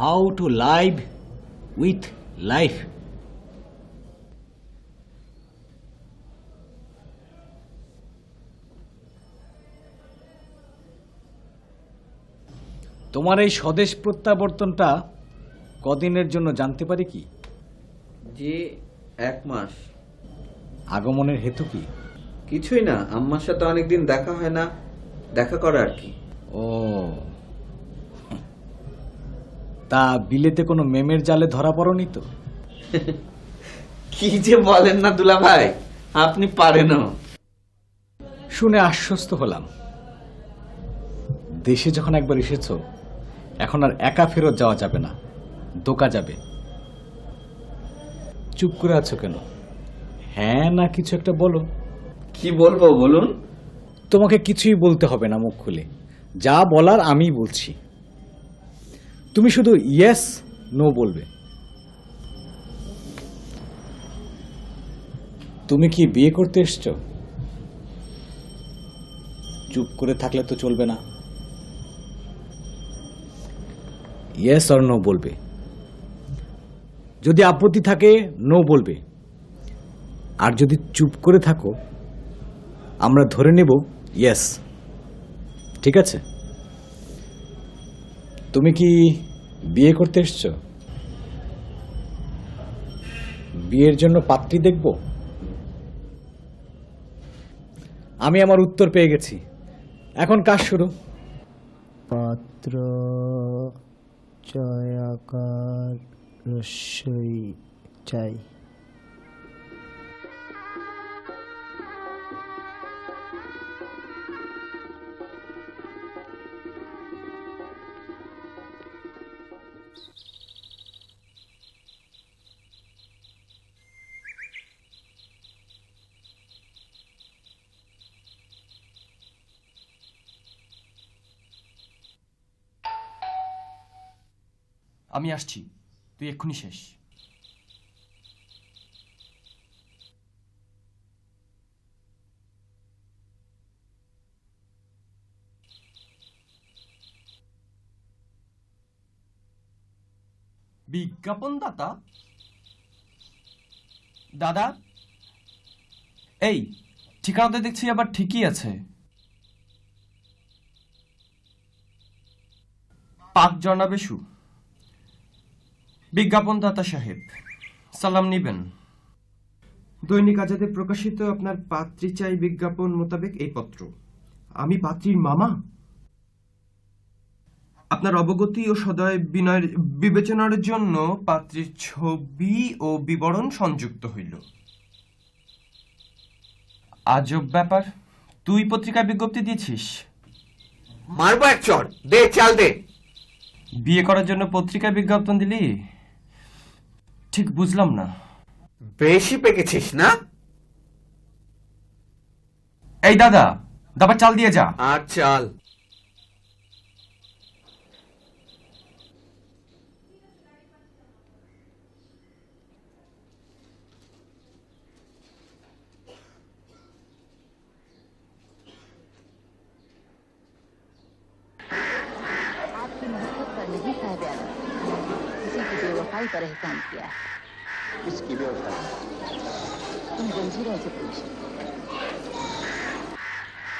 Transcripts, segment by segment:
How to live with life. তোমার এই স্বদেশ প্রত্যাবর্তনটা কদিনের জন্য জানতে পারি কি? জি, 1 মাস। আগমনের হেতু কি? কিছুই না, আম্মার সাথে অনেকদিন দেখা হয় না, দেখা করা আর কি। ও, তা বিলেতে কোনো মেমের জালে ধরা পড়নি তো? কি যে বলেন না দুলা ভাই, আপনি পারেনও। শুনে আশ্বস্ত হলাম। দেশে যখন একবার এসেছো, এখন আর একা ফেরত যাওয়া যাবে না, দোকা যাবে। চুপ করে আছো কেন? হ্যাঁ না কিছু একটা বলো। কি বলবো বলুন? তোমাকে কিছুই বলতে হবে না, মুখ খুলে যা বলার আমি বলছি। তুমি শুধু ইয়েস নো বলবে। তুমি কি বিয়ে করতে এসছো? চুপ করে থাকলে তো চলবে না, ইয়েস অর নো বলবে। যদি আপত্তি থাকে নো বলবে, আর যদি চুপ করে থাকো আমরা ধরে নেব ইয়েস। ঠিক আছে? তুমি কি বিয়ে করতে এসছো? বিয়ের জন্য পাত্রী দেখব? আমি আমার উত্তর পেয়ে গেছি, এখন কাজ শুরু। পাত্র চয়াকার রস্যই চাই। আমি আসছি, তুই এক্ষুনি শেষ। বিজ্ঞাপনদাতা? দাদা, এই ঠিকানাতে দেখছি আবার ঠিকই আছে। পাক জনাবেশু। বিজ্ঞাপনদাতা সাহেব, সালাম নিবেন। দৈনিক আজাদে প্রকাশিত আপনার পাত্রী চাই বিজ্ঞাপন মোতাবেক এই পত্র। আমি পাত্রীর মামা। আপনার অবগতি ও সদয় বিনয়ের বিবেচনার জন্য পাত্রীর ছবি ও বিবরণ সংযুক্ত হইল। আজব ব্যাপার, তুই পত্রিকায় বিজ্ঞপ্তি দিয়েছিস? মারবো এক চড়, দে চাল দে। বিয়ে করার জন্য পত্রিকায় বিজ্ঞাপন দিলি? ঠিক বুঝলাম না। বেশি পেকেছিস না? এই দাদা, দাবার চাল দিয়ে যা। আর চাল। आपकी मोहब्बत पर नहीं साहब, किसी की बेवफाई पर एहसान किया है। किसकी बेवफाई? तुम जंजीरों से पूछो।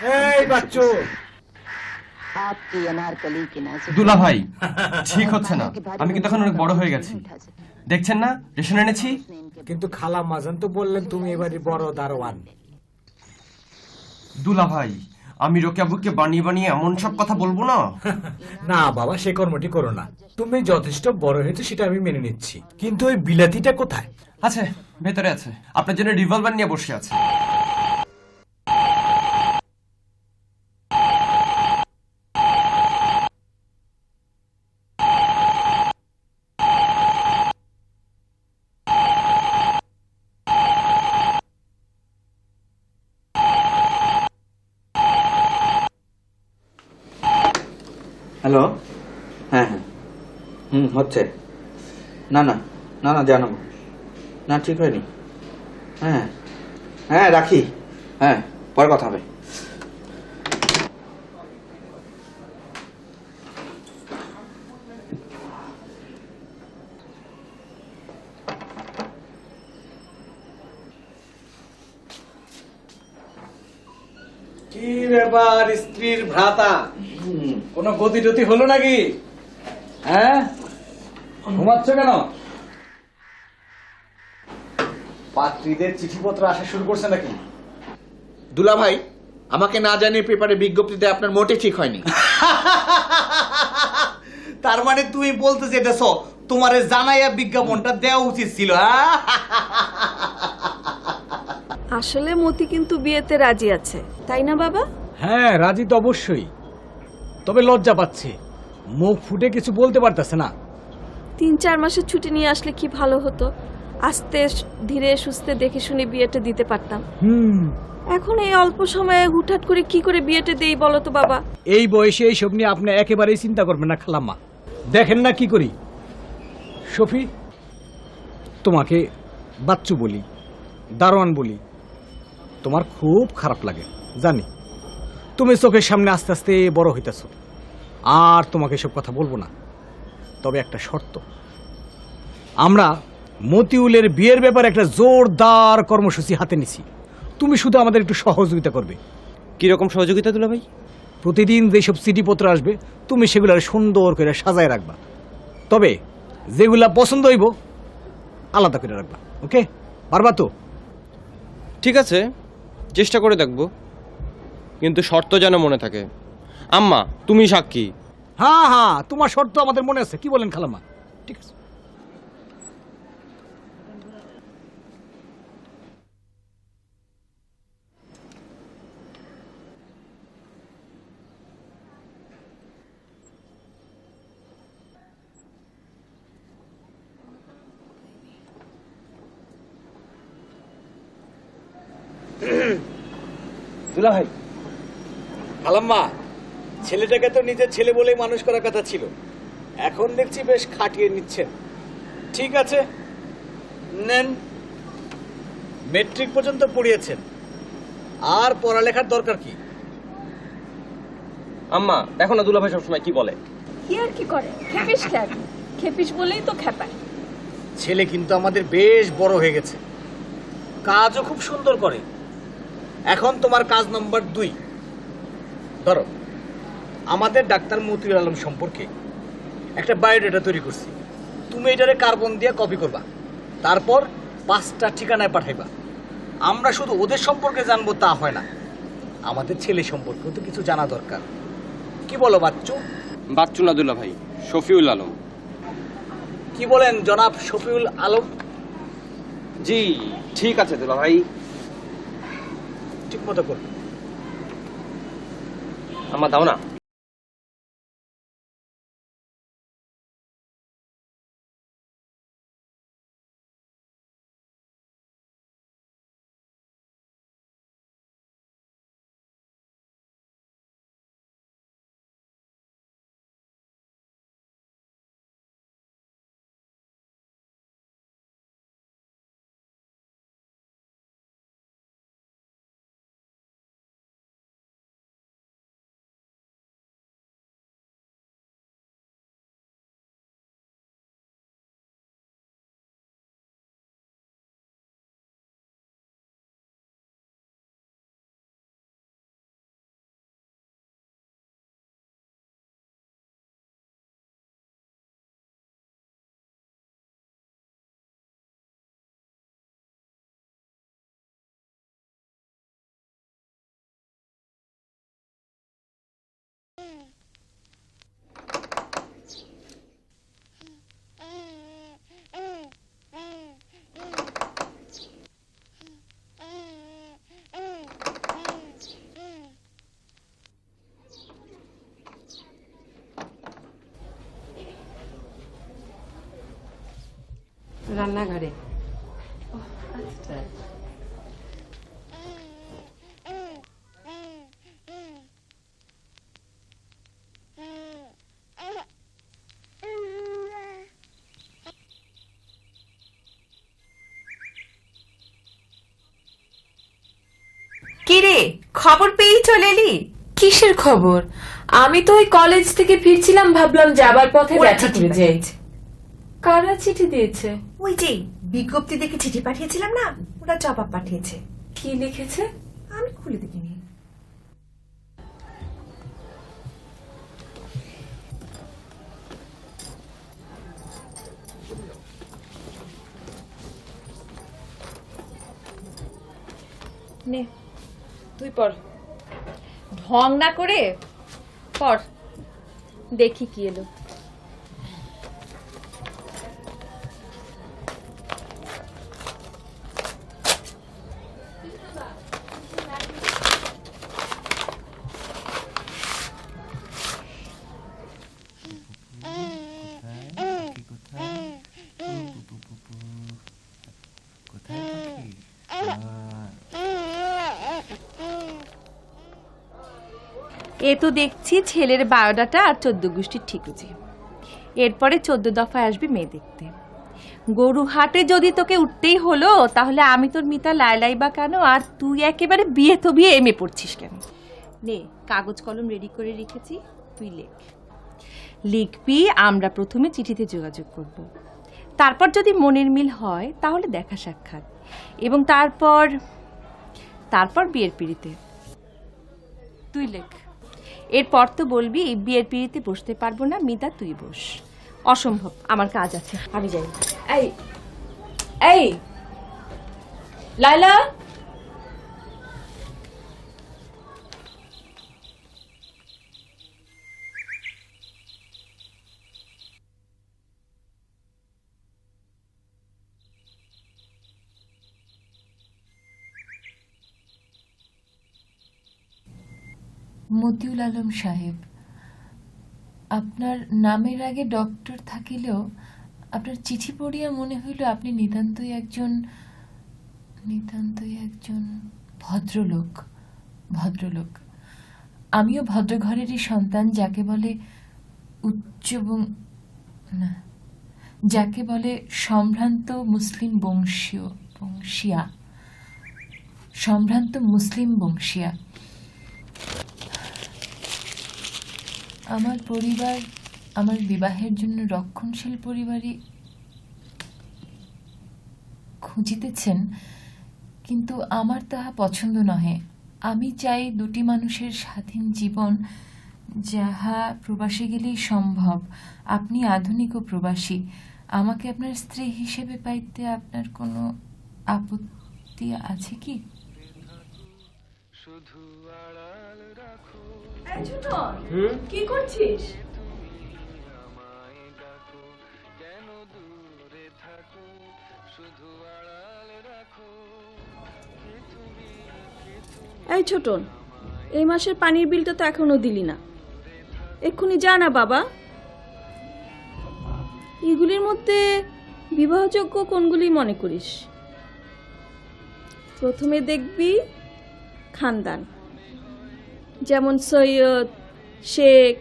এই বাচ্চু, आपकी अनारकली की नाजुक দুলা ভাই, ঠিক হচ্ছে না। আমি কিন্তু এখন অনেক বড় হয়ে গেছি, দেখছেন না? রেশন এনেছি। কিন্তু খালা মাজান তো বললেন তুমি এবারে বড় দারোয়ান। দুলা ভাই, আমি রোকেয়াবুকে বানিয়ে বানিয়ে এমন সব কথা বলবো না। না বাবা, সে কর্মটি করো না। তুমি যথেষ্ট বড় হয়েছে সেটা আমি মেনে নিচ্ছি, কিন্তু ওই বিলাতিটা কোথায়? আছে, ভেতরে আছে, আপনার জন্য রিভলভার নিয়ে বসে আছে। হ্যালো। হ্যাঁ হ্যাঁ, হচ্ছে। না না না না, জানাবো না, ঠিক হয়নি। হ্যাঁ হ্যাঁ, রাখি। হ্যাঁ, পরে কথা হবে। ব্যাপার স্ত্রীর ভ্রাতা? কোনো গতি টতি হলো নাকি? হ্যাঁ, ঘুমাচ্ছ কেন? পাত্রীদের চিঠিপত্র আসা শুরু করছে নাকি? দুলা ভাই, আমাকে না জানিয়ে পেপারে বিজ্ঞপ্তিতে আপনার মোটে ঠিক হয়নি। তার মানে তুমি বলতেছ এটা তোমার জানাইয়া বিজ্ঞাপনটা দেওয়া উচিত ছিল। আসলে মতি কিন্তু বিয়েতে রাজি আছে, তাই না বাবা? হ্যাঁ, রাজি তো অবশ্যই, তবে লজ্জা পাচ্ছে, মুখ ফুটে কিছু বলতে পারতেছে না। 3-4 মাসের ছুটি নিয়ে আসলে কি ভালো হতো, আস্তে ধীরে সুস্থে দেখে শুনে বিয়েটা দিতে পারতাম। এখন এই অল্প সময়ে হুটহাট করে কি করে বিয়েটা দেই বলো তো বাবা? এই বয়সে এইসব নিয়ে আপনি একেবারেই চিন্তা করবেন না খালাম্মা। দেখেন না কি করি। শফি, তোমাকে বাচ্চু বলি, দারোয়ান বলি, তোমার খুব খারাপ লাগে জানি। তুমি চোখের সামনে আস্তে আস্তে বড় হইতেছ, আর তোমাকে এসব কথা বলবো না। তবে একটা শর্ত, আমরা মতিউলের বিয়ের ব্যাপারে একটা জোরদার কর্মসূচি হাতে নিছি। তুমি শুধু আমাদের একটু সহযোগিতা করবে। কিরকম সহযোগিতা দুলা ভাই? প্রতিদিন যেসব চিঠিপত্র আসবে তুমি সেগুলো সুন্দর করে সাজায় রাখবা, তবে যেগুলা পছন্দ হইব আলাদা করে রাখবা। ওকে, পারবা তো? ঠিক আছে, চেষ্টা করে দেখব, কিন্তু শর্ত যেন মনে থাকে। আম্মা, তুমি সাক্ষী। হ্যাঁ হ্যাঁ, তোমার শর্ত আমাদের মনে আছে। কি বলেন খালাম্মা? ঠিক আছে। দুলা ভাই, খালাম্মা, ছেলেটাকে তো নিজের ছেলে বলেই মানুষ করার কথা ছিল, এখন দেখছি বেশ খাটিয়ে নিচ্ছেন। ঠিক আছে, নেন। মেট্রিক পর্যন্ত পড়িয়েছেন, আর পড়ালেখার দরকার কি? আম্মা, দেখো না দুলা ভাই সবসময় কি বলে। কি আর কি করে, খেপিস খেপ, খেপিস বলেই তো খেপায়। ছেলে কিন্তু আমাদের বেশ বড় হয়ে গেছে, কাজও খুব সুন্দর করে। এখন তোমার কাজ নম্বর 2। ধরো, আমাদের ডাক্তার মতিউল আলম সম্পর্কে একটা বায়োডাটা তৈরি করছি। তুমি এটারে কার্বন দিয়ে কপি করবা, তারপর 5টা ঠিকানায় পাঠাইবা। আমরা শুধু ওদের সম্পর্কে জানবো তা হয় না, আমাদের ছেলে সম্পর্কেও তো কিছু জানা দরকার। কি বলো বাচ্চু? বাচ্চু না দুলা ভাই, শফিউল আলম। কি বলেন জনাব শফিউল আলম? জি ঠিক আছে দুলা ভাই। ঠিক মতো করবে। আম্মা দাও না। রান্নাঘরে। কিরে, খবর পেয়েই চলে এলি? কিসের খবর? আমি তো ওই কলেজ থেকে ফিরছিলাম, ভাবলাম যাবার পথে ওরা দেখা চিঠি করে যাই। কারা চিঠি দিয়েছে? ওই যে বিজ্ঞপ্তি দেখে চিঠি পাঠিয়েছিলাম না, ওরা জবাব পাঠিয়েছে। কি লিখেছে? আমি খুলে দেখিনি। নে তুই পড়, ঢং না করে পড়, দেখি কি এলো। এ তো দেখছি ছেলের বায়োডাটা আর 14 গোষ্ঠীর ঠিকুজি। এরপরে 14 দফায় আসবে মেয়ে দেখতে। গরু হাটে যদি তোকে উঠতেই হলো, তাহলে আমি তোর মিতা লাইলাই বা কেন, আর তুই একেবারে বিয়ে তো বিয়ে এমএ পড়ছিস কেন? নে কাগজ কলম রেডি করে রেখেছি, তুই লেখ। লিখবি আমরা প্রথমে চিঠিতে যোগাযোগ করব, তারপর যদি মনের মিল হয় তাহলে দেখা সাক্ষাৎ, এবং তারপর বিয়ের পিড়িতে। তুই লেখ। এরপর তো বলবি বিয়ের পিড়িতে বসতে পারবো না, মিতা তুই বস। অসম্ভব, আমার কাজ আছে, আমি যাই। এই এই লাইলা, মতিউল আলম সাহেব, আপনার নামের আগে ডক্টর থাকিলেও আপনার চিঠি পড়িয়া মনে হইল আপনি নিতান্তই একজন ভদ্রলোক। আমিও ভদ্রঘরেরই সন্তান, যাকে বলে সম্ভ্রান্ত মুসলিম বংশীয়া। আমার পরিবার আমার বিবাহের জন্য রক্ষণশীল পরিবারই খুঁজিতেছেন, কিন্তু আমার তাহা পছন্দ নহে। আমি চাই দুটি মানুষের স্বাধীন জীবন, যাহা প্রবাসে গেলেই সম্ভব। আপনি আধুনিক ও প্রবাসী, আমাকে আপনার স্ত্রী হিসেবে পাইতে আপনার কোনো আপত্তি আছে কি? কি করছিস? এই ছোটন, এই মাসের পানির বিলটা তো এখনো দিলি না, এক্ষুনি যা না বাবা। এগুলির মধ্যে বিবাহযোগ্য কোনগুলি মনে করিস? প্রথমে দেখবি খানদান, যেমন সৈয়দ, শেখ,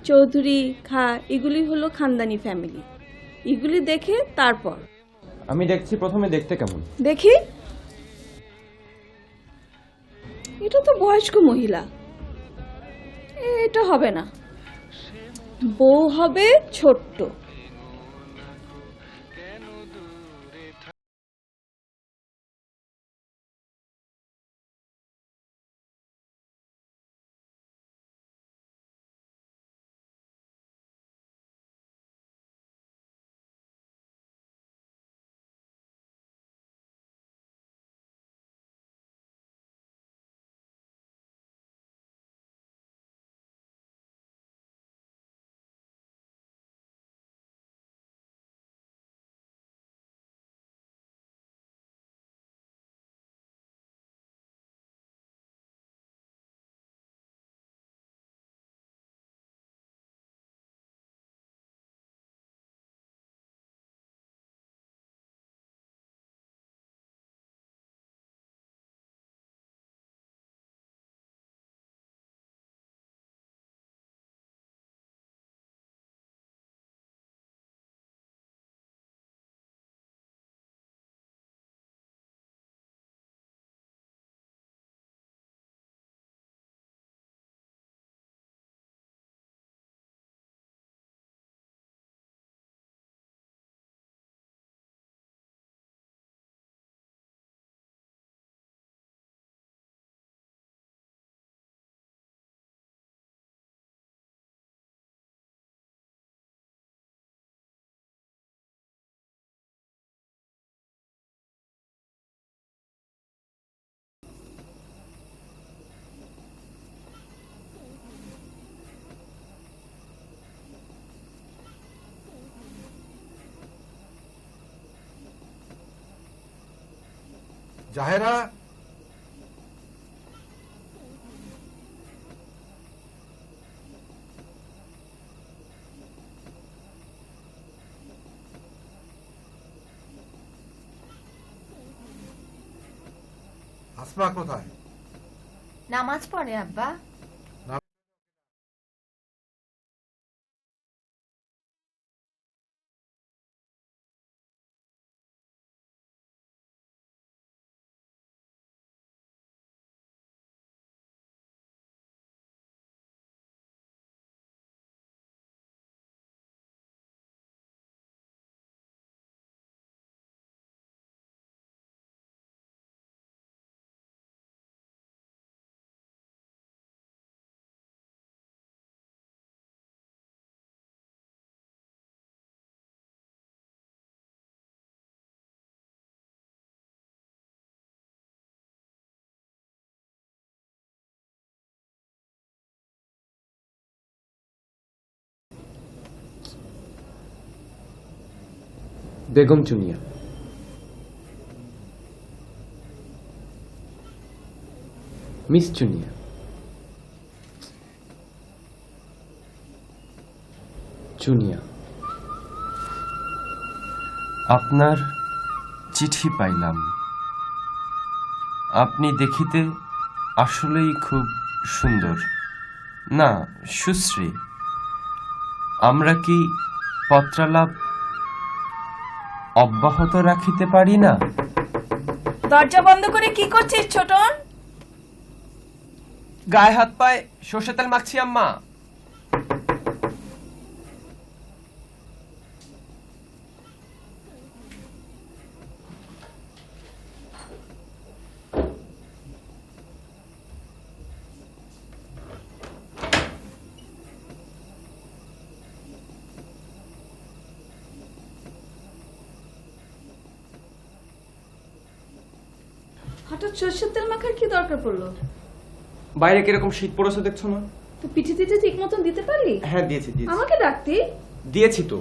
চৌধুরী, খা, এগুলি হলো খানদানি ফ্যামিলি। এগুলি দেখে তারপর। আমি দেখছি প্রথমে দেখতে কেমন। দেখি, এটা তো বয়স্ক মহিলা, এটা হবে না। বউ হবে ছোট্ট, জাহেরা, আসমা কোথায়? নামাজ পড়ে আব্বা। বেগম চুনিয়া। মিস চুনিয়া। চুনিয়া। আপনার চিঠি পাইলাম। আপনি দেখিতে আসলেই খুব সুন্দর, না সুশ্রী। আমরা কি পত্রালাপ অব্যাহত রাখিতে পারি না? দরজা বন্ধ করে কি করছিস ছোটন? গায়ে হাত পায়ে সর্ষে তেল মাখছি আম্মা। হঠাৎ সর্ষের তেল মাখার কি দরকার পড়লো? বাইরে কিরকম শীত পড়েছে দেখছো না? তো পিঠে টিঠে ঠিক মতন দিতে পারলি? হ্যাঁ দিয়েছি। আমাকে ডাকতি? দিয়েছি তো।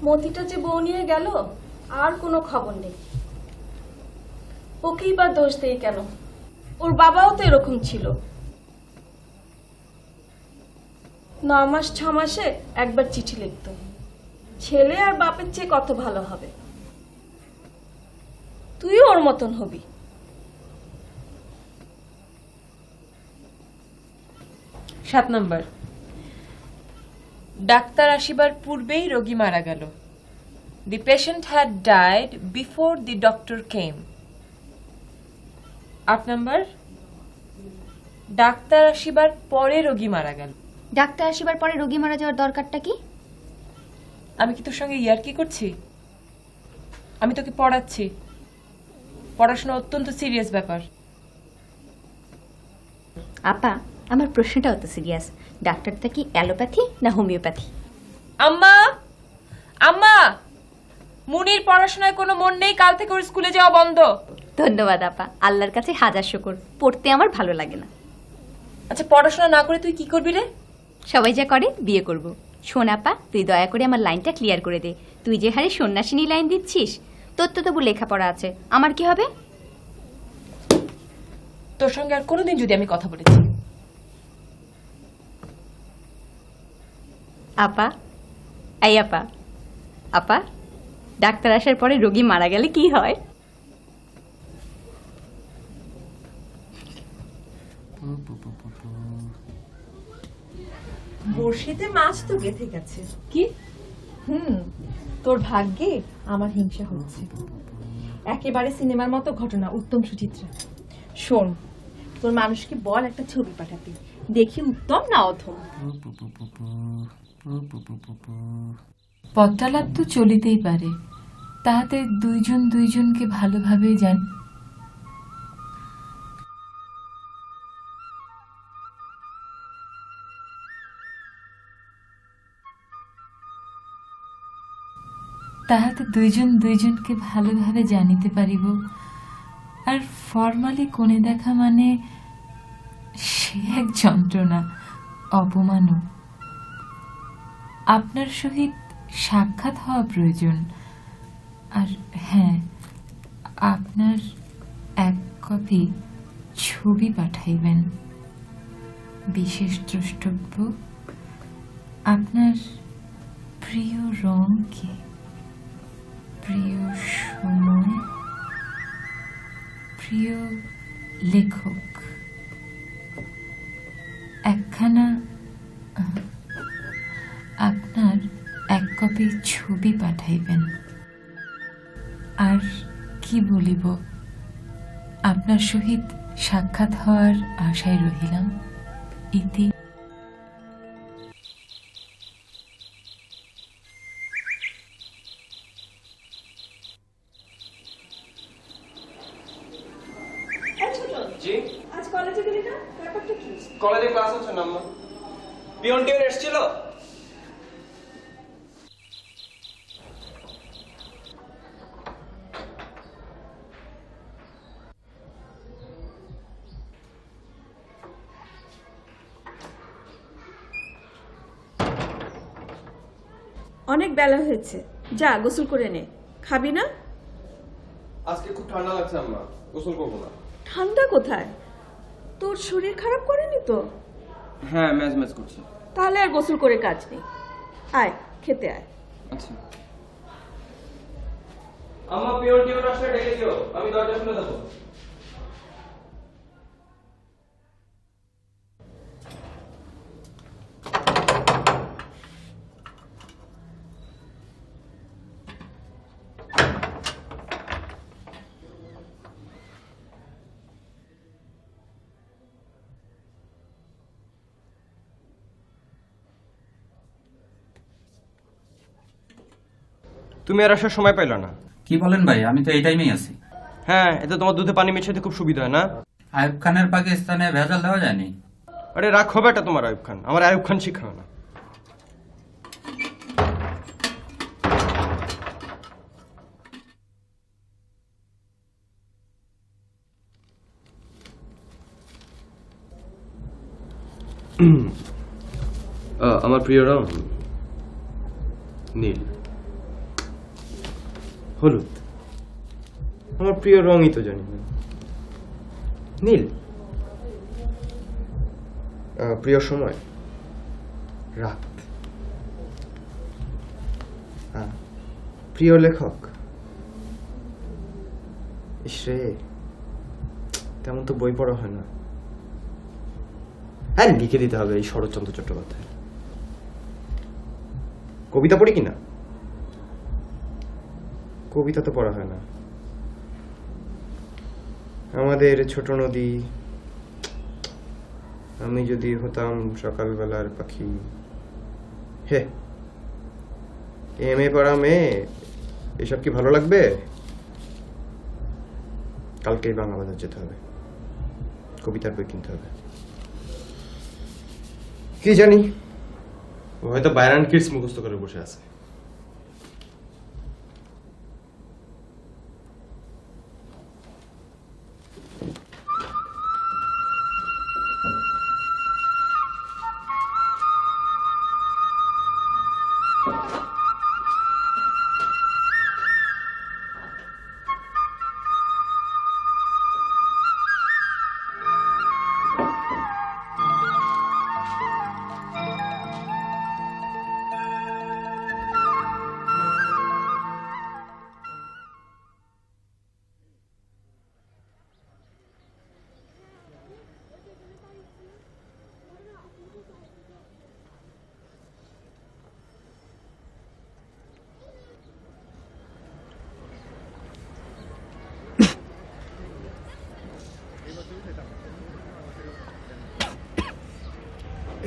মতিটা যে বউ নিয়ে গেল, আর কোনো খবর নেই। ওকেই বা দোষ দেই কেন? ওর বাবাও তো এরকম ছিল। 9 মাস 6 মাসে একবার চিঠি লিখত। ছেলে আর বাপের চেয়ে কত ভালো হবে। তুইও ওর মতন হবি। 7 নম্বর, ডাক্তার আসিবার পূর্বেই রোগী মারা গেল। The patient had died before the doctor came. 8 নম্বর, ডাক্তার আসিবার পরে রোগী মারা গেল। ডাক্তার আসিবার পরে রোগী মারা যাওয়ার দরকারটা কি? আমি কি তোর সঙ্গে ইয়ার্কি করছি? আমি তোকে পড়াচ্ছি। পড়াশোনা অত্যন্ত সিরিয়াস ব্যাপার। আপা, আমার প্রশ্নটা অত সিরিয়াস। ডাক্তারটা কি অ্যালোপ্যাথি না হোমিওপ্যাথি? আম্মা, আম্মা, মুনির পড়াশোনায় কোনো মন নেই। কাল থেকে ওর স্কুলে যাওয়া বন্ধ। ধন্যবাদ আপা, আল্লাহর কাছে হাজার শুকর। পড়তে আমার ভালো লাগে না। আচ্ছা, পড়াশোনা না করে তুই কি করবি রে? সবাই যা করে বিয়ে করব। শোন আপা, তুই দয়া করে আমার লাইনটা ক্লিয়ার করে দে। তুই যে হারে সন্ন্যাসিনী লাইন দিচ্ছিস, তোর তো তবু লেখাপড়া আছে, আমার কি হবে? তোর সঙ্গে আর কোনোদিন যদি আমি কথা বলেছি। আপা, এই আপা, আপা, ডাক্তার আসার পরে রোগী মারা গেলে কি হয়? বড়শিতে মাছ তো গেঁথে গেছে। কি? তোর ভাগ্যে আমার হিংসা হচ্ছে। একেবারে সিনেমার মতো ঘটনা, উত্তম সুচিত্রা। শোন, তোর মানুষকে বল একটা ছবি পাঠাতে, দেখি উত্তম না অথম। পত্রালাপ তো চলিতেই পারে, তাহাতে দুইজন দুইজনকে ভালোভাবে জান। তাহাতে দুইজন দুইজনকে ভালোভাবে জানিতে পারিব, আর ফর্মালি কোণে দেখা মানে সে এক যন্ত্রণা, অপমানও। আপনার সহিত সাক্ষাৎ হওয়া প্রয়োজন। আর হ্যাঁ, আপনার এক কপি ছবি পাঠাইবেন। বিশেষ দ্রষ্টব্য, আপনার প্রিয় রং কি, প্রিয় সময়, প্রিয় লেখক। একখানা আপনার এক কপি ছবি পাঠাইবেন। আর কি বলিব, আপনার সহিত সাক্ষাৎ হওয়ার আশায় রহিলাম। ইতি। আজ কলেজে গেলি না? ব্যাপারটা কি? কলেজে ক্লাস হচ্ছে না আম্মা। পিয়ন টিয়ন এসেছিল। অনেক বেলা হয়েছে, যা গোসল করে নে। খাবি না? আজকে খুব ঠান্ডা লাগছে আম্মা, গোসল করবো না। ঠান্ডা কোথায়? তোর শরীর খারাপ করেনি তো? হ্যাঁ, ম্যাজ ম্যাজ করছে। তাহলে আর গোসল করে কাজ নেই, আয় খেতে আয়। আচ্ছা আম্মা, পিয়ন টিয়ন আসলে ডেকে দিও, আমি দরজা খুলে দেবো। তুমি আর আসার সময় পাইলা না। কি বলেন ভাই, আমি তো এই টাইমেই আছি। হ্যাঁ, এতে তোমার দুধে পানি মিশাতে খুব সুবিধা হয় না? আইয়ুব খানের পাকিস্তানে ভেজাল দেওয়া যায়নি। আরে রাখো বেটা তোমার আইয়ুব খান, আমার আইয়ুব খান শিখাও না। আমার প্রিয় রং নীল, হলুদ। আমার প্রিয় রঙই তো জানি না, নীল। প্রিয় সময় রাত। প্রিয় লেখক, ইসরে তেমন তো বই পড়া হয় না। হ্যাঁ, লিখে দিতে হবে এই শরৎচন্দ্র চট্টোপাধ্যায়। কবিতা পড়ি কিনা? কবিতা তো পড়া হয় না। আমাদের ছোট নদী, আমি যদি হতাম সকালবেলার পাখি। হে, এমএ পড়া মেয়ে, এসব কি ভালো লাগবে? কালকেই বাংলা বাজার যেতে হবে, কবিতার বই কিনতে হবে। কি জানি, ও হয়তো বাইরন কিডস মুখস্থ করে বসে আছে।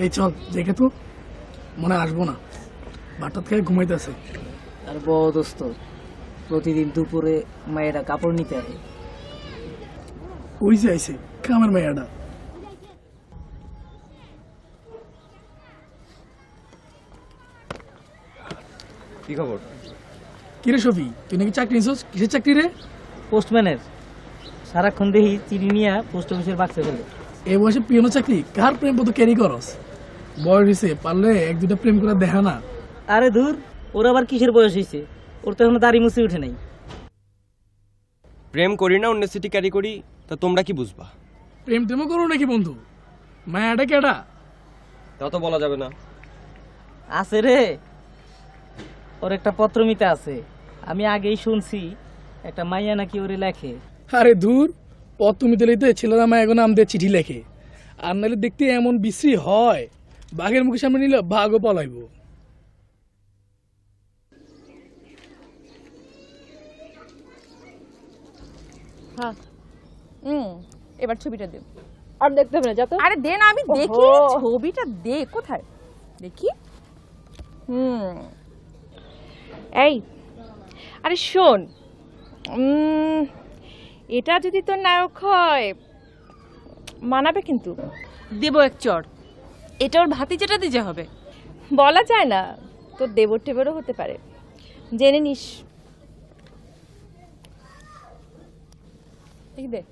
এই চল দেখে তো, মনে আসবো না, বাটাত খেয়ে ঘুমাইতেছে। আর বড় দোস্ত প্রতিদিন দুপুরে মায়েরা কাপড় নিতে আসে। ওই যে আইছে কামের মাইয়াটা। কি খবর? কিরে শফি, তুই নাকি চাকরি নিছিস? কিসের চাকরি রে? পোস্টম্যানের। সারাক্ষণ দেখি চিঠি নিয়ে পোস্ট অফিসের বাক্সে ফেলে। এই বয়সে পিয়নো চাকরি কার প্রেম পত্র ক্যারি করস? বয়স হয়েছে, পারলে এক দুটা প্রেম করে দেখা না। আরে দূর, ওর আবার কিসের বয়স হয়েছে? ওর তো এখনো দাড়ি মুছে উঠে নাই। প্রেম করি না, অন্য সিটি ক্যারি করি, তা তোমরা কি বুঝবা? প্রেম টেমও করো নাকি বন্ধু? মায়াটা কেডা? তা তো বলা যাবে না। আছে রে, ওর একটা পত্রমিতা আছে, আমি আগেই শুনছি। একটা মাইয়া নাকি ওরে লেখে। আরে দূর, পত্রমিতে লইতে ছেলেরা মায়াগো নাম দিয়ে চিঠি লেখে। আর নাহলে দেখতে এমন বিশ্রী হয়, বাঘের মুখের সামনে নিলে বাঘও পলাইব। হ্যাঁ, এবার ছবিটা দে। আর দেখতে হবে না, যা তো। আরে দে না, আমি দেখি। ছবিটা দে, কোথায় দেখি? এই, আরে শোন, এটা যদি তোর নায়ক হয় মানাবে কিন্তু। দেব এক চড়। এটা ওর ভাতিজাটা দিতে হবে। বলা যায় না, তোর দেবর টেবরও হতে পারে, জেনে নিস। দেখি দে।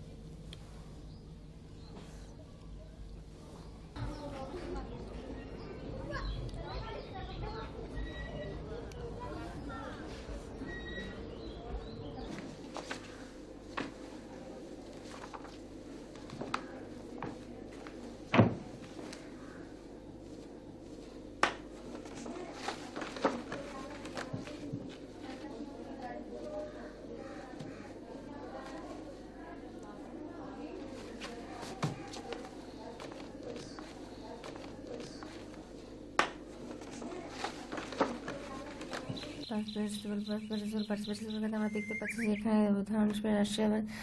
আমরা দেখতে পাচ্ছি যে এখানে উদাহরণ হিসেবে রাশিয়া দেখছে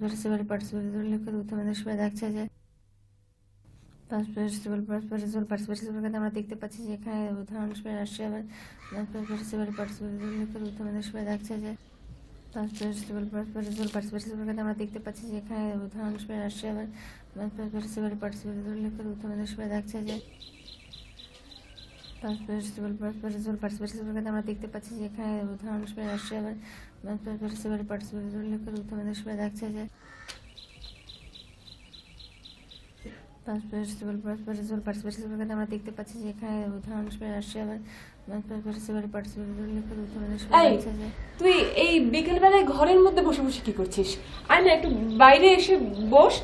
যে আমরা দেখতে পাচ্ছি যে এখানে উদাহরণ হিসেবে রাশিয়া দেখছে যে আমরা দেখতে পাচ্ছি যে এখানে উদাহরণ হিসেবে রাশিয়া দেখছে যে আমরা দেখতে পাচ্ছি যে এখানে উদাহরণ হিসেবে রাশিয়া দেখছে যে আমরা দেখতে পাচ্ছি যে এখানে উদাহরণ হিসেবে রাশিয়া দেখছে যে তুই এই বিকেল বেলায় ঘরের মধ্যে বসে বসে কি করছিস? আয় না, একটু বাইরে এসে বস।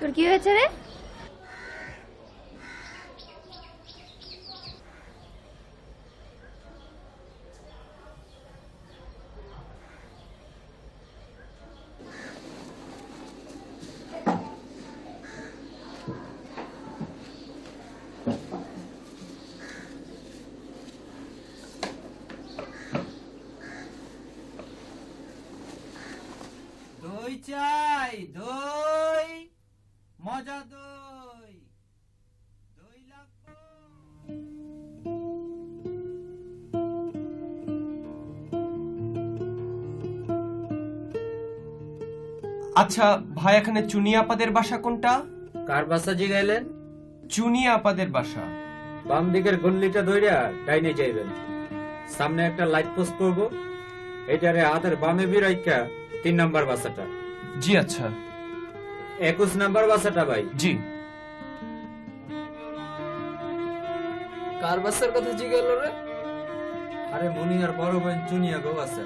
তোর কি হয়েছে রে? দই চাই, দই, মজা দই, দই লাগবে। আচ্ছা ভাই, এখানে চুনি আপাদের বাসা কোনটা? কার বাসা জিগাইলেন? চুনি আপাদের বাসা। বাম দিকের গল্লিটা ধইরা ডাইনে যাইবেন, সামনে একটা লাইট পোস্ট পড়বো, এটারে হাতের বামে বিরাইকা 3 নাম্বার বাসাটা। জি আচ্ছা। 21 নাম্বার বাসাটা ভাই। জি। কার বাসার কথা জিজ্ঞেস রে? আরে মনিয়ার বড় বোন চুনিয়া গো বাসা।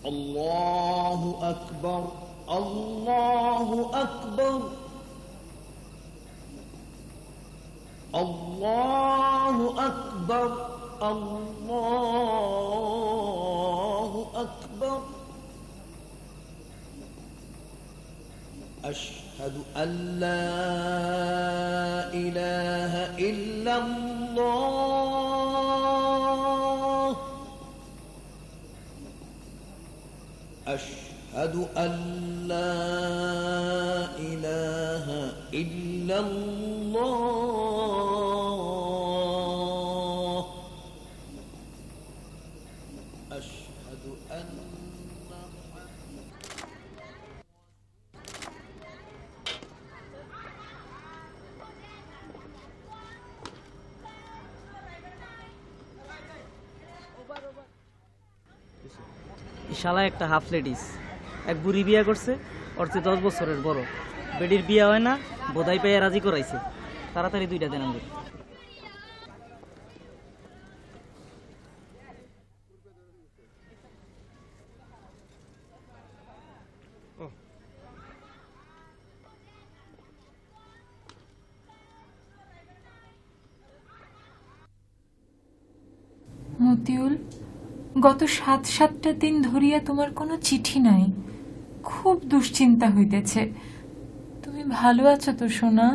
الله أكبر الله أكبر الله أكبر الله أكبر أشهد أن لا إله إلا الله أشهد أن لا إله إلا الله أشهد أن শালা একটা হাফ লেডিস, এক বুড়ি বিয়া করছে, ওর চেয়ে 10 বছরের বড়। বেডির বিয়া হয় না, বোধাই পাইয়া রাজি করাইছে। তাড়াতাড়ি 2টা দেন আমাদের। মতিউল, গত 7-7টা দিন ধরিয়া তোমার কোনো চিঠি নাই। খুব দুশ্চিন্তা হইতেছে। তুমি ভালো আছো তো সোনা?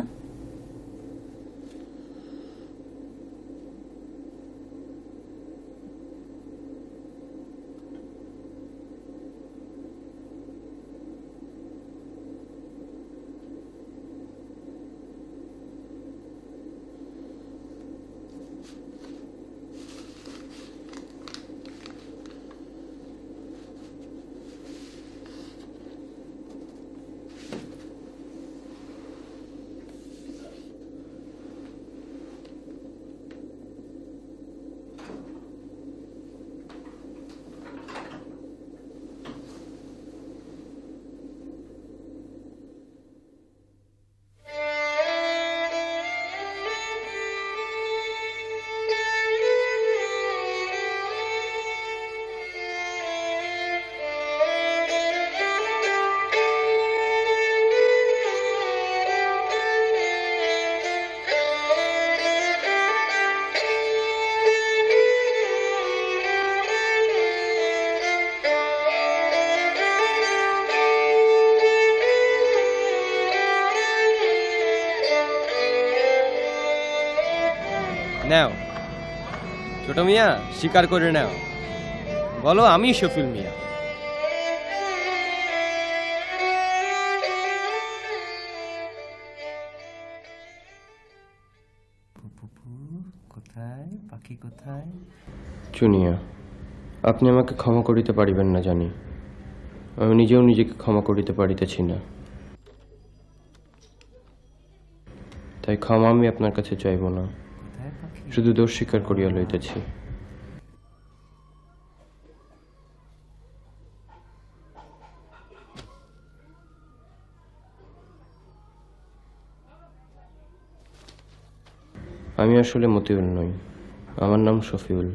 নাও ছোট মিয়া, স্বীকার করে নাও, বলো আমি শফিউল মিয়া। কোথায় পাখি কোথায়? চুনিয়া, আপনি আমাকে ক্ষমা করিতে পারিবেন না জানি, আমি নিজেও নিজেকে ক্ষমা করিতে পারিতেছি না, তাই ক্ষমা আমি আপনার কাছে চাইব না, শুধু দোষ স্বীকার করিয়া লইতেছি। আমি আসলে মতিউল নই, আমার নাম শফিউল।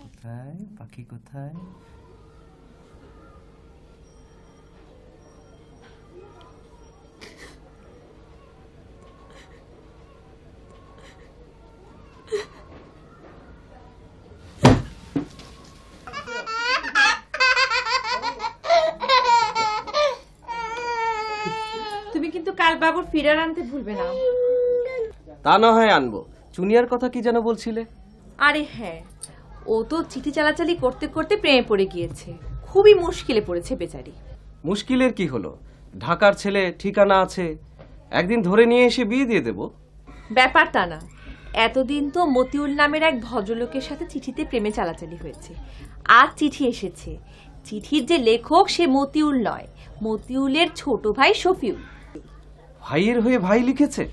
কোথায় পাখি কোথায়? তুমি কিন্তু কাল বাবুর ফিরার আনতে ভুলবে না। তা না হয় আনবো। চুনিয়ার কথা কি যেন বলছিলে? আরে হ্যাঁ, ও তো চিঠি চালাচালি করতে করতে প্রেমে পড়ে গিয়েছে। খুবই মুশকিলে পড়েছে বেচারি। মুশকিলের কি হলো? ঢাকার ছেলে, ঠিকানা আছে, একদিন ধরে নিয়ে এসে বিয়ে দিয়ে দেব। ব্যাপারটা না, এতদিন তো মতিউল নামের এক ভদ্রলোকের সাথে চিঠিতে প্রেমে চালাচালি হয়েছে। আজ চিঠি এসেছে, চিঠির যে লেখক সে মতিউল নয়, মতিউলের ছোট ভাই শফিউল। ভাইয়ের হয়ে ভাই লিখেছে?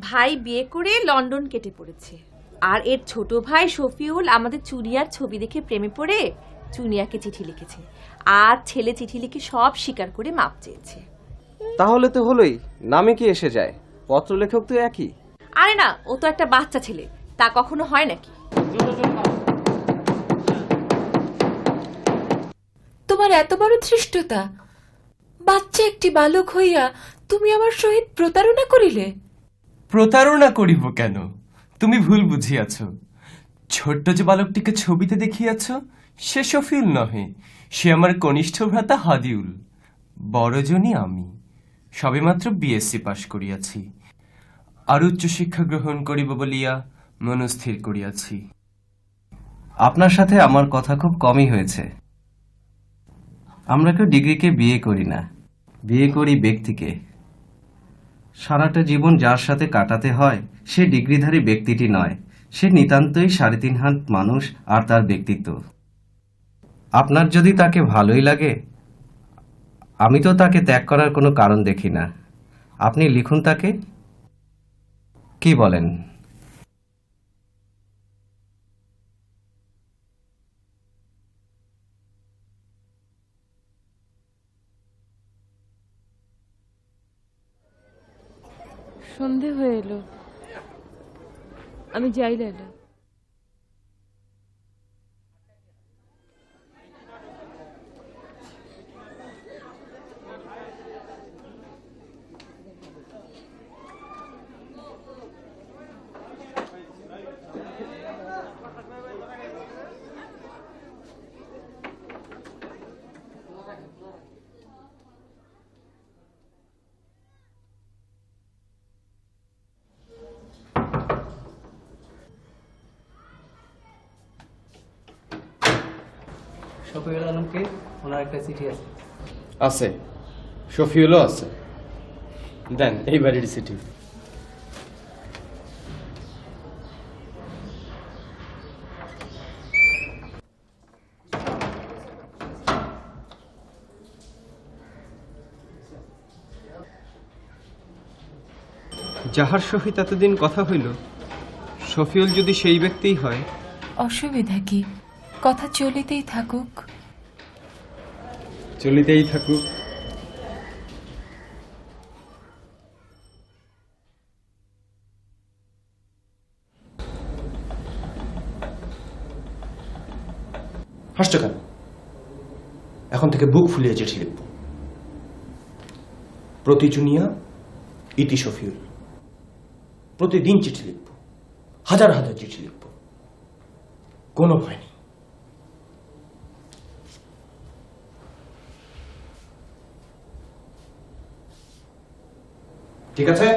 ভাই বিয়ে করে লন্ডন কেটে পড়েছে, আর এর ছোট ভাই শফিউল আমাদের চুনিয়ার ছবি দেখে প্রেমে পড়ে চুনিয়াকে চিঠি লিখেছে। আর ছেলে চিঠি লিখে সব স্বীকার করে মাপ চেয়েছে। তাহলে তো হলোই, নামে কি এসে যায়, পত্র লেখক তো একই। আরে না, ও তো একটা বাচ্চা ছেলে, তা কখনো হয় নাকি? তোমার এত বড় ধৃষ্টতা? বাচ্চা একটি বালক হইয়া তুমি আমার সহিত প্রতারণা করিলে। প্রতারণা করিব কেন? তুমি ভুল বুঝিয়াছ। ছোট্ট যে বালকটিকে ছবিতে দেখিয়াছ সে শফিউল নহে, সে আমার কনিষ্ঠ ভ্রাতা হাদিউল। বড়জনই আমি, সবেমাত্র বিএসসি পাশ করিয়াছি, আর উচ্চশিক্ষা গ্রহণ করিব বলিয়া মনস্থির করিয়াছি। আপনার সাথে আমার কথা খুব কমই হয়েছে। আমরা কেউ ডিগ্রিকে বিয়ে করি না, বিয়ে করি ব্যক্তিকে। সারাটা জীবন যার সাথে কাটাতে হয় সে ডিগ্রিধারী ব্যক্তিটি নয়, সে নিতান্তই 3.5 হাত মানুষ আর তার ব্যক্তিত্ব। আপনার যদি তাকে ভালোই লাগে, আমি তো তাকে ত্যাগ করার কোনো কারণ দেখি না। আপনি লিখুন তাকে, কি বলেন? সন্ধে হয়ে এলো, আমি যাই লাইলা। শফিউল আলমকে ওনার একটা চিঠি আছে। আছে, শফিউলও আছে। দেন এই বাড়ির চিঠি। যাহার সহিত এতদিন কথা হইল, শফিউল যদি সেই ব্যক্তিই হয়। অসুবিধা কি? কথা চলিতেই থাকুক। চলিতেই থাকুক। হাসছো কেন? এখন থেকে বুক ফুলিয়ে চিঠি লিখব। প্রতি জুনিয়া ইতি শফিউল। প্রতিদিন চিঠি লিখব, হাজার হাজার চিঠি লিখব, কোনো ভয় নেই। ঠিক আছে?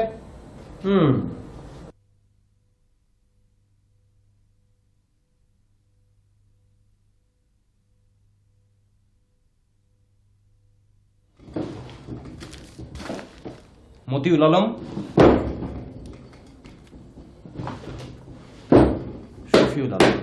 মতিউল আলম, শফিউল আলম।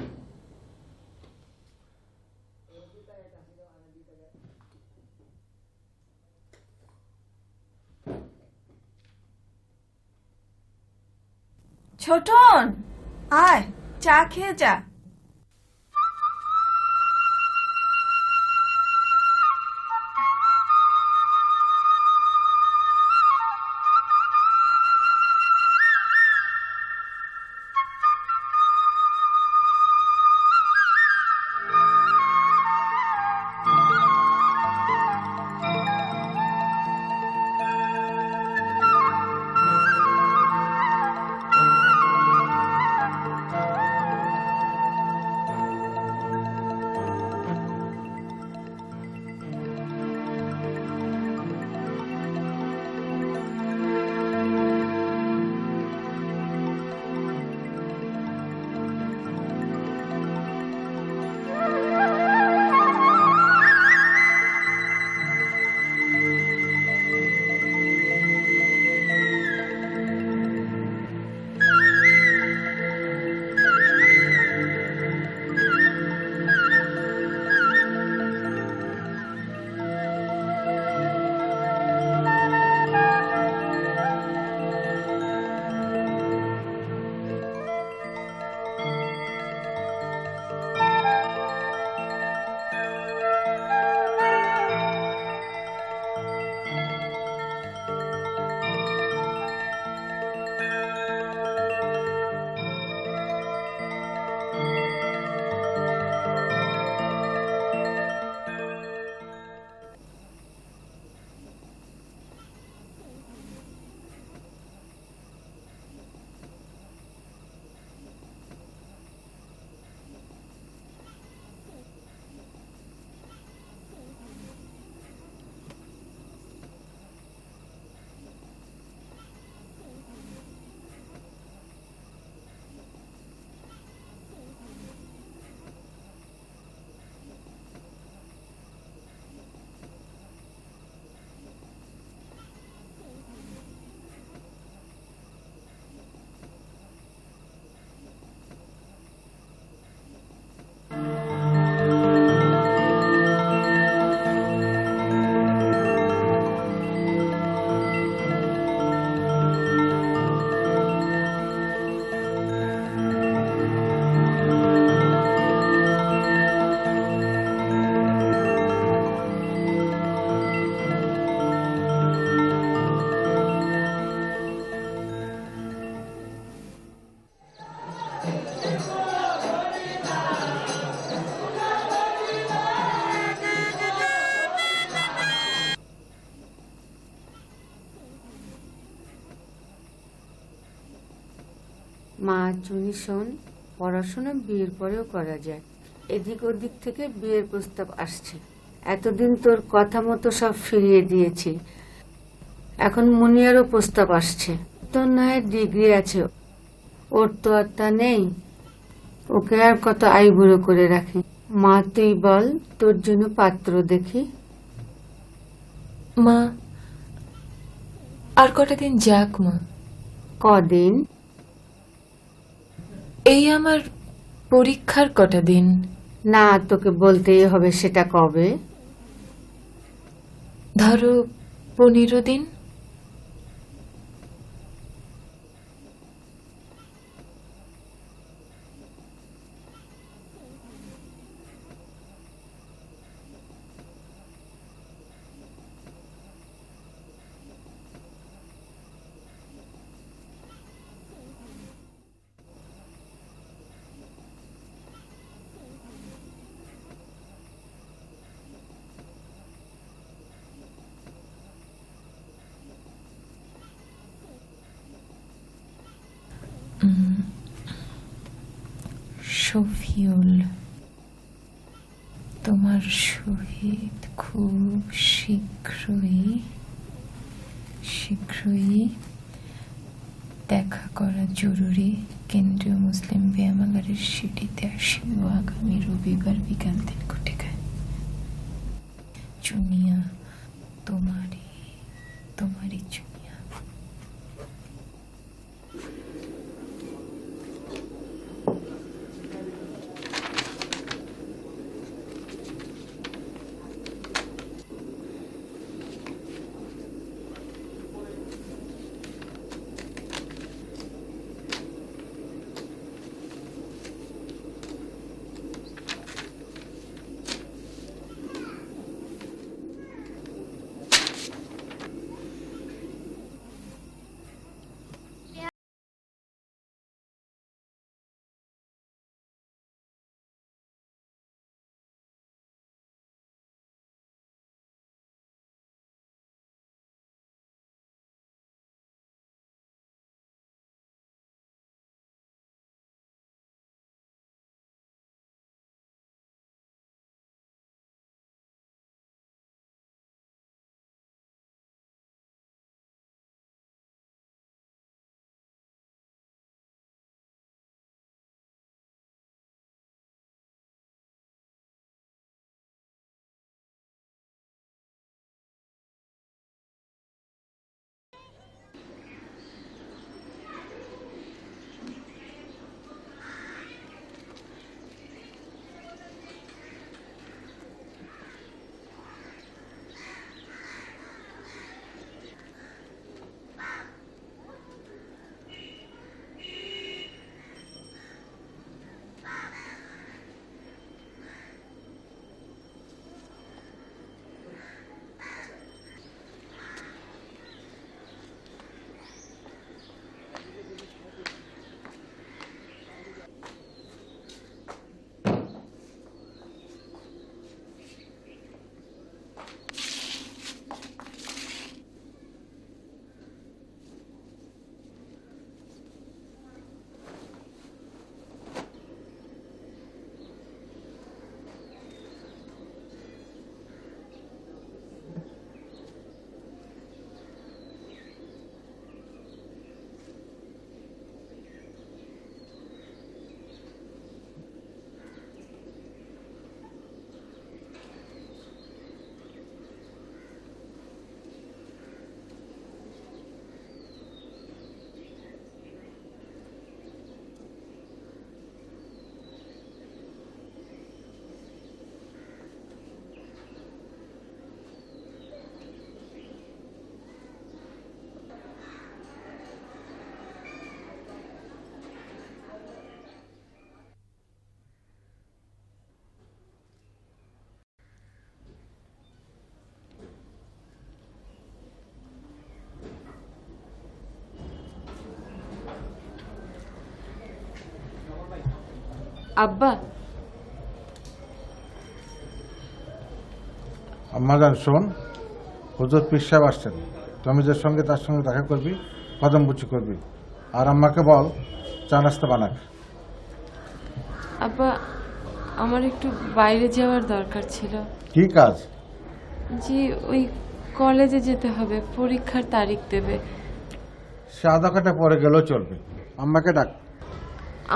ছোটন, আয় চা খেয়ে যা। মা চুনি শোন, পড়াশোনা বিয়ের পরেও করা যায়। এদিক ওদিক থেকে বিয়ের প্রস্তাব আসছে। এতদিন তোর কথা মতো সব ফিরিয়ে দিয়েছি, এখন মুনিয়ারও প্রস্তাব আসছে। তোর না হয় ডিগ্রি আছে, ওর তো আর তা নেই, ওকে আর কত আইবুড়ো করে রাখি। মা তুই বল, তোর জন্য পাত্র দেখি। মা আর কটা দিন যাক মা। কদিন? এই আমার পরীক্ষার কটা দিন। না, তোকে বলতেই হবে সেটা কবে। ধরো 15 দিন। শফিউল, তোমার সহিত খুব শীঘ্রই দেখা করা জরুরি। কেন্দ্রীয় মুসলিম ব্যায়ামাগারের সিটিতে আসিব আগামী রবিবার বিকাল 3 ঘটিকায়। চুনিয়া, তোমারই চুনিয়া। আব্বা, আম্মাজান শোন, হুজুর পীর সাহেব আসছেন, তুমি যে সঙ্গে তার সঙ্গে দেখা করবি, কদমবুচি করবি। আর আম্মাকে বল চা নাস্তা বানাক। আব্বা, আমার একটু বাইরে যাওয়ার দরকার ছিল। কি কাজ? জি, ওই কলেজে যেতে হবে, পরীক্ষার তারিখ দেবে। সে আধা ঘন্টা পরে গেলেও চলবে। আম্মাকে ডাক।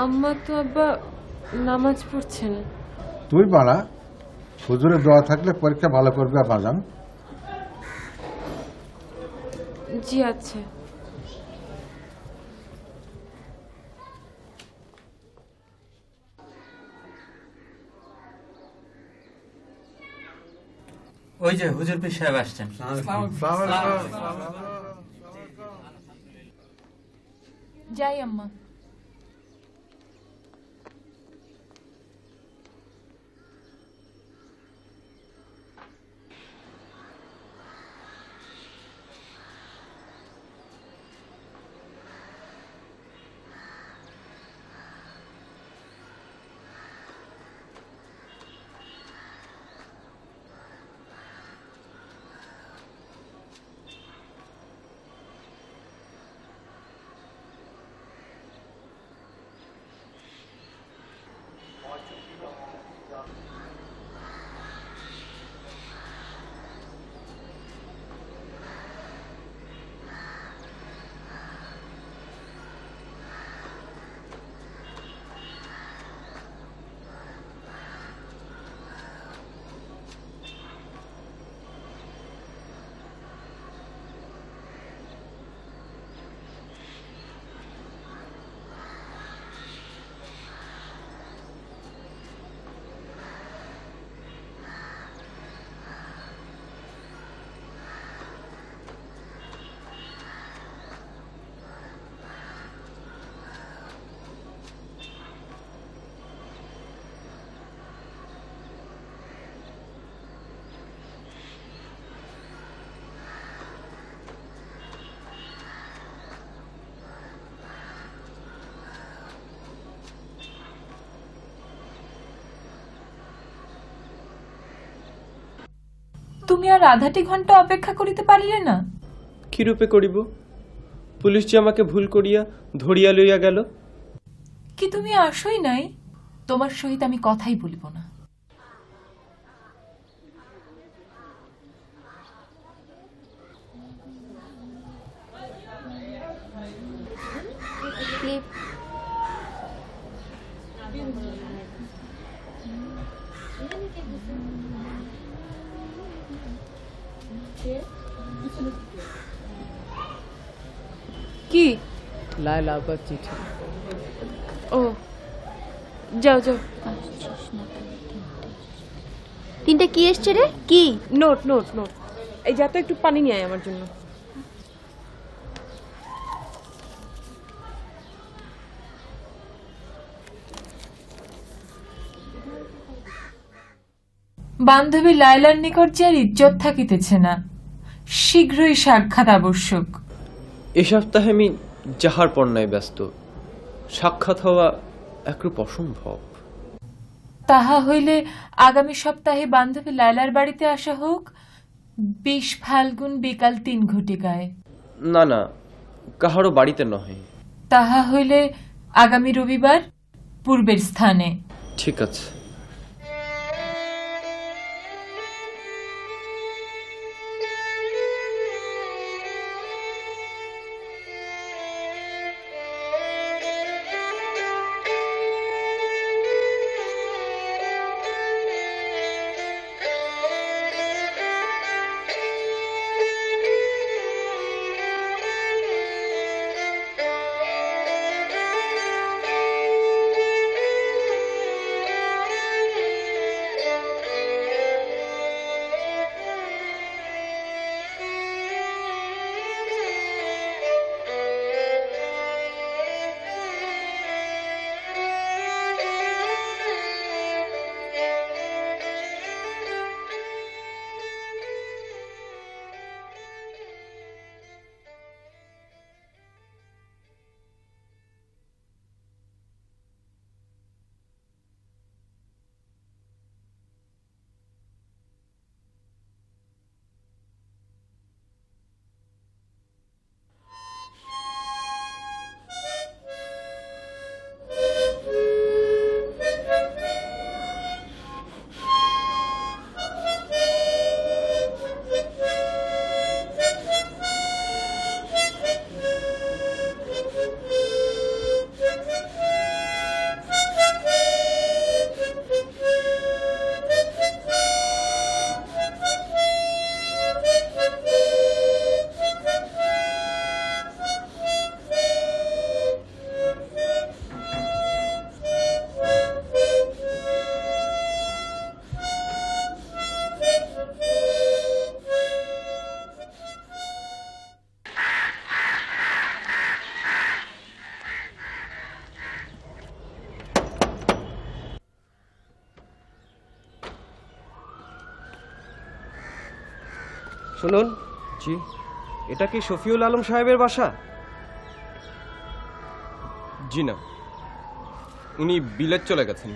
আম্মা তো আব্বা নামাজ পড়ছেন। তুই বাড়া, হুজুরের দোয়া থাকলে পরীক্ষা ভালো করবে বাজান। জি আচ্ছা। ওই যে হুজুর পীর সাহেব আসছেন। যাই আম্মা। তুমি আর আধাটি ঘন্টা অপেক্ষা করিতে পারিলে না? কি রূপে করিব? পুলিশ যে আমাকে ভুল করিয়া ধরিয়া লইয়া গেল। কি তুমি আসোই নাই? তোমার সহিত আমি কথাই বলিব না। কি? লায়লা আপার চিঠি। ও, যাও যাও। তিনটা কি এসছে রে? কি? Note note note. এই যা তো একটু পানি নিয়ে আয় আমার জন্য। বান্ধবী লায়লার নিকট যে আর ইজ্জত থাকিতেছে না, শীঘ্রই সাক্ষাৎ আবশ্যক। এ সপ্তাহে আমি যাহার পণ্যায় ব্যস্ত, সাক্ষাৎ হওয়া একরূপ অসম্ভব। তাহা হইলে আগামী সপ্তাহে বান্ধবী লায়লার বাড়িতে আসা হোক, 20 ফাল্গুন বিকাল 3 ঘটিকায়। না না, কাহারও বাড়িতে নহে। তাহা হইলে আগামী রবিবার পূর্বের স্থানে। ঠিক আছে। শুনুন, জি, এটা কি শফিউল আলম সাহেবের বাসা? জি না, উনি বিলেত চলে গেছেন।